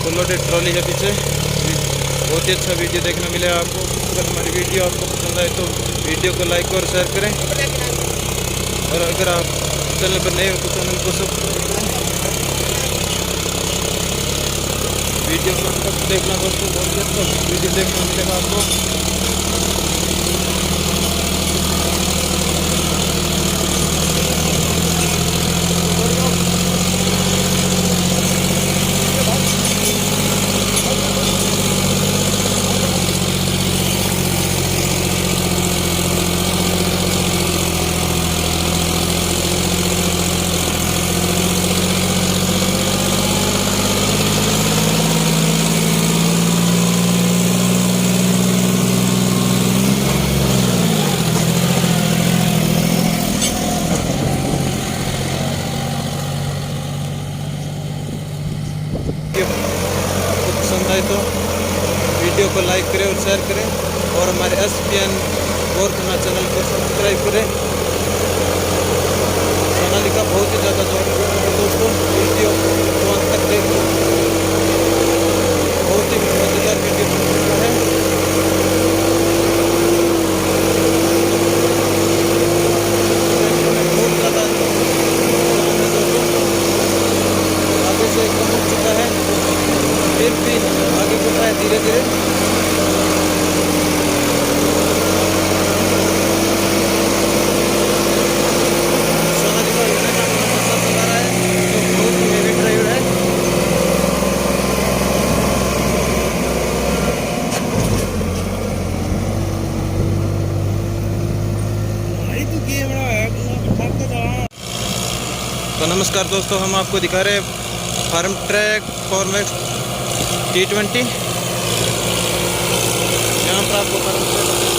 Full loaded trolley है पीछे। बहुत ही अच्छा वीडियो देखने मिलेगा आपको। अगर हमारी वीडियो आपको पसंद आए तो वीडियो को लाइक और शेयर करें, और अगर आप चैनल पर नए हो तो चैनल को सब्सक्राइब करें। वीडियो को अंत तक देखना दोस्तों, बहुत ही अच्छा वीडियो देखने मिलेगा आपको। आपको पसंद आए तो वीडियो को लाइक करें और शेयर करें, और हमारे SPN गोरखाना चैनल को सब्सक्राइब करें। सोनालिका बहुत ही ज़्यादा जोर है दोस्तों, वीडियो को अंत तक देखें, बहुत ही मज़ेदार वीडियो बन चुका है। बहुत ज़्यादा आगे से कम हो चुका है, फिर भी आगे बढ़ रहा है धीरे धीरे। सोनालिका इतना पसंद आ रहा है, तो बहुत ही हेवी ड्राइव है। तो नमस्कार दोस्तों, हम आपको दिखा रहे हैं फार्म ट्रैक फॉर्मेक्स T20। यहाँ पर आपको फार्म ट्रैक